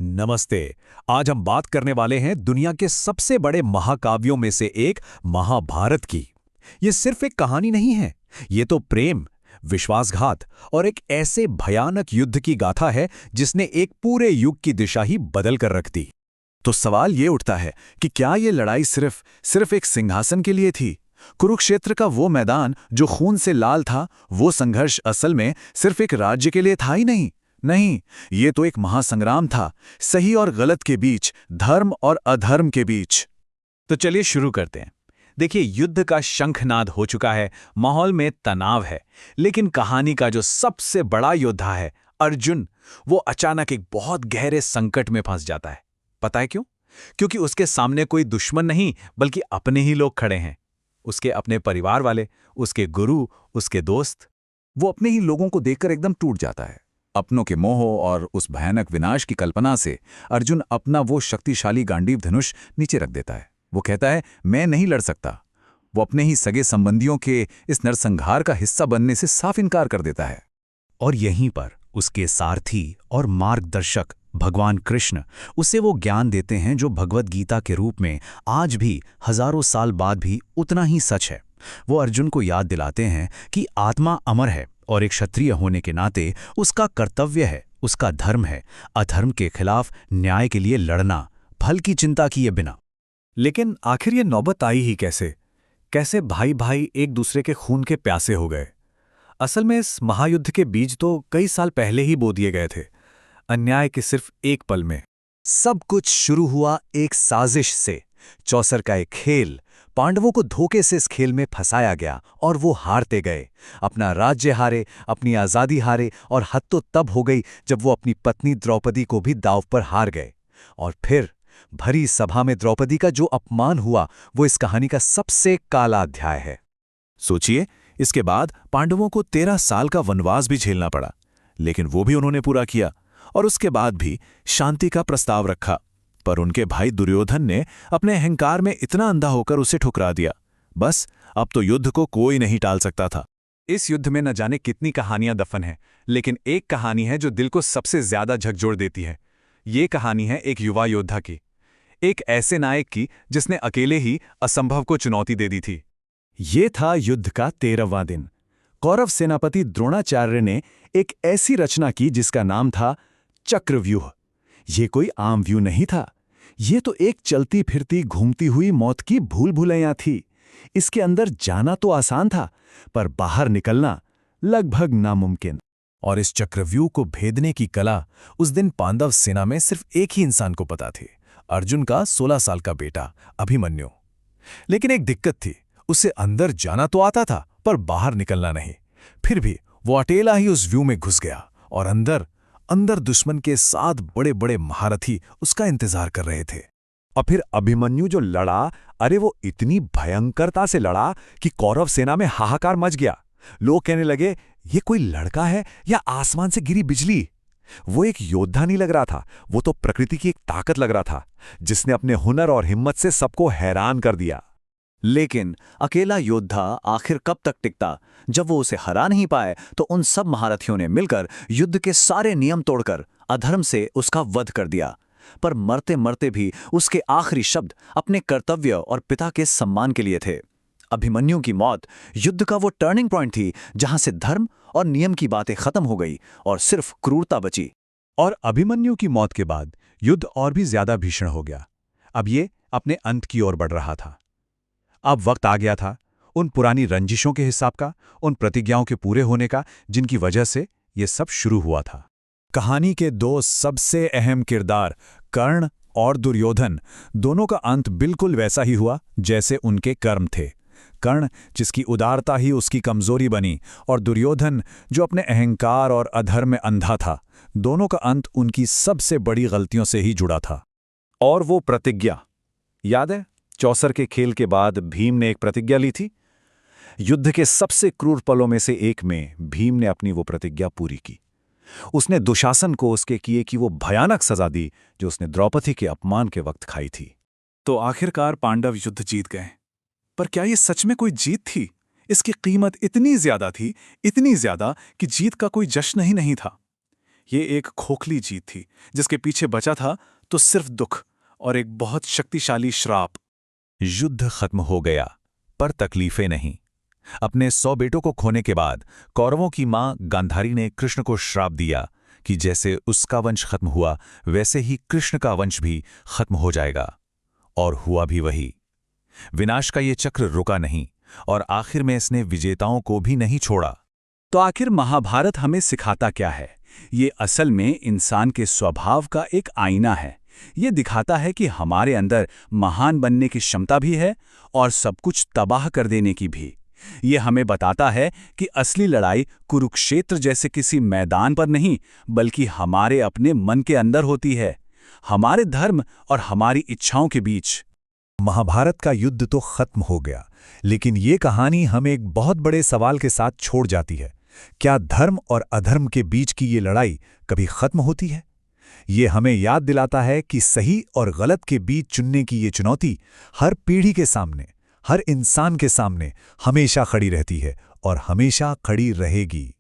नमस्ते। आज हम बात करने वाले हैं दुनिया के सबसे बड़े महाकाव्यों में से एक महाभारत की। ये सिर्फ एक कहानी नहीं है, ये तो प्रेम, विश्वासघात और एक ऐसे भयानक युद्ध की गाथा है जिसने एक पूरे युग की दिशा ही बदल कर रख दी। तो सवाल ये उठता है कि क्या ये लड़ाई सिर्फ एक सिंहासन के लिए थी? कुरुक्षेत्र का वो मैदान जो खून से लाल था, वो संघर्ष असल में सिर्फ एक राज्य के लिए था ही नहीं। नहीं, ये तो एक महासंग्राम था, सही और गलत के बीच, धर्म और अधर्म के बीच। तो चलिए शुरू करते हैं। देखिए, युद्ध का शंखनाद हो चुका है, माहौल में तनाव है, लेकिन कहानी का जो सबसे बड़ा योद्धा है, अर्जुन, वो अचानक एक बहुत गहरे संकट में फंस जाता है। पता है क्यों? क्योंकि उसके सामने कोई दुश्मन नहीं, बल्कि अपने ही लोग खड़े हैं। उसके अपने परिवार वाले, उसके गुरु, उसके दोस्त। वो अपने ही लोगों को देखकर एकदम टूट जाता है। अपनों के मोह और उस भयानक विनाश की कल्पना से अर्जुन अपना वो शक्तिशाली गांडीव धनुष नीचे रख देता है। वो कहता है, मैं नहीं लड़ सकता। वो अपने ही सगे संबंधियों के इस नरसंहार का हिस्सा बनने से साफ इनकार कर देता है। और यहीं पर उसके सारथी और मार्गदर्शक भगवान कृष्ण उसे वो ज्ञान देते हैं जो भगवद गीता के रूप में आज भी हजारों साल बाद भी उतना ही सच है। वो अर्जुन को याद दिलाते हैं कि आत्मा अमर है और एक क्षत्रिय होने के नाते उसका कर्तव्य है, उसका धर्म है, अधर्म के खिलाफ न्याय के लिए लड़ना, फल की चिंता किए बिना। लेकिन आखिर ये नौबत आई ही कैसे? कैसे भाई भाई एक दूसरे के खून के प्यासे हो गए? असल में इस महायुद्ध के बीज तो कई साल पहले ही बो दिए गए थे, अन्याय के सिर्फ एक पल में। सब कुछ शुरू हुआ एक साजिश से, चौसर का एक खेल। पांडवों को धोखे से इस खेल में फंसाया गया और वो हारते गए। अपना राज्य हारे, अपनी आज़ादी हारे, और हद तो तब हो गई जब वो अपनी पत्नी द्रौपदी को भी दांव पर हार गए। और फिर भरी सभा में द्रौपदी का जो अपमान हुआ, वो इस कहानी का सबसे काला अध्याय है। सोचिए, इसके बाद पांडवों को 13 साल का वनवास भी झेलना पड़ा, लेकिन वो भी उन्होंने पूरा किया। और उसके बाद भी शांति का प्रस्ताव रखा, पर उनके भाई दुर्योधन ने अपने अहंकार में इतना अंधा होकर उसे ठुकरा दिया। बस अब तो युद्ध को कोई नहीं टाल सकता था। इस युद्ध में न जाने कितनी कहानियां दफन हैं, लेकिन एक कहानी है जो दिल को सबसे ज्यादा झकझोर देती है। ये कहानी है एक युवा योद्धा की, एक ऐसे नायक की जिसने अकेले ही असंभव को चुनौती दे दी थी। ये था युद्ध का 13वां दिन। कौरव सेनापति द्रोणाचार्य ने एक ऐसी रचना की जिसका नाम था चक्रव्यूह। ये कोई आम व्यू नहीं था, ये तो एक चलती फिरती घूमती हुई मौत की भूल भुलैया थी। इसके अंदर जाना तो आसान था, पर बाहर निकलना लगभग नामुमकिन। और इस चक्रव्यूह को भेदने की कला उस दिन पांडव सेना में सिर्फ एक ही इंसान को पता थी, अर्जुन का 16 साल का बेटा अभिमन्यु। लेकिन एक दिक्कत थी, उसे अंदर जाना तो आता था, पर बाहर निकलना नहीं। फिर भी वो अकेला ही उस व्यू में घुस गया, और अंदर दुश्मन के 7 बड़े बड़े महारथी उसका इंतजार कर रहे थे। और फिर अभिमन्यु जो लड़ा, अरे वो इतनी भयंकरता से लड़ा कि कौरव सेना में हाहाकार मच गया। लोग कहने लगे, ये कोई लड़का है या आसमान से गिरी बिजली? वो एक योद्धा नहीं लग रहा था, वो तो प्रकृति की एक ताकत लग रहा था, जिसने अपने हुनर और हिम्मत से सबको हैरान कर दिया। लेकिन अकेला योद्धा आखिर कब तक टिकता? जब वो उसे हरा नहीं पाए, तो उन सब महारथियों ने मिलकर युद्ध के सारे नियम तोड़कर अधर्म से उसका वध कर दिया। पर मरते मरते भी उसके आखिरी शब्द अपने कर्तव्य और पिता के सम्मान के लिए थे। अभिमन्यु की मौत युद्ध का वो टर्निंग पॉइंट थी, जहां से धर्म और नियम की बातें खत्म हो गई और सिर्फ क्रूरता बची। और अभिमन्यु की मौत के बाद युद्ध और भी ज्यादा भीषण हो गया। अब ये अपने अंत की ओर बढ़ रहा था। अब वक्त आ गया था उन पुरानी रंजिशों के हिसाब का, उन प्रतिज्ञाओं के पूरे होने का, जिनकी वजह से ये सब शुरू हुआ था। कहानी के 2 सबसे अहम किरदार, कर्ण और दुर्योधन, दोनों का अंत बिल्कुल वैसा ही हुआ जैसे उनके कर्म थे। कर्ण, जिसकी उदारता ही उसकी कमजोरी बनी, और दुर्योधन, जो अपने अहंकार और अधर्म में अंधा था। दोनों का अंत उनकी सबसे बड़ी गलतियों से ही जुड़ा था। और वो प्रतिज्ञा याद है? चौसर के खेल के बाद भीम ने एक प्रतिज्ञा ली थी। युद्ध के सबसे क्रूर पलों में से एक में भीम ने अपनी वो प्रतिज्ञा पूरी की। उसने दुशासन को उसके किए की वो भयानक सजा दी जो उसने द्रौपदी के अपमान के वक्त खाई थी। तो आखिरकार पांडव युद्ध जीत गए। पर क्या ये सच में कोई जीत थी? इसकी कीमत इतनी ज्यादा थी, इतनी ज्यादा कि जीत का कोई जश्न ही नहीं था। ये एक खोखली जीत थी जिसके पीछे बचा था तो सिर्फ दुख और एक बहुत शक्तिशाली श्राप। युद्ध खत्म हो गया, पर तकलीफें नहीं। अपने 100 बेटों को खोने के बाद कौरवों की मां गांधारी ने कृष्ण को श्राप दिया कि जैसे उसका वंश खत्म हुआ वैसे ही कृष्ण का वंश भी खत्म हो जाएगा। और हुआ भी वही। विनाश का ये चक्र रुका नहीं और आखिर में इसने विजेताओं को भी नहीं छोड़ा। तो आखिर महाभारत हमें सिखाता क्या है? ये असल में इंसान के स्वभाव का एक आईना है। ये दिखाता है कि हमारे अंदर महान बनने की क्षमता भी है और सब कुछ तबाह कर देने की भी। ये हमें बताता है कि असली लड़ाई कुरुक्षेत्र जैसे किसी मैदान पर नहीं, बल्कि हमारे अपने मन के अंदर होती है, हमारे धर्म और हमारी इच्छाओं के बीच। महाभारत का युद्ध तो खत्म हो गया, लेकिन ये कहानी हमें एक बहुत बड़े सवाल के साथ छोड़ जाती है। क्या धर्म और अधर्म के बीच की ये लड़ाई कभी खत्म होती है? ये हमें याद दिलाता है कि सही और गलत के बीच चुनने की ये चुनौती हर पीढ़ी के सामने, हर इंसान के सामने हमेशा खड़ी रहती है और हमेशा खड़ी रहेगी।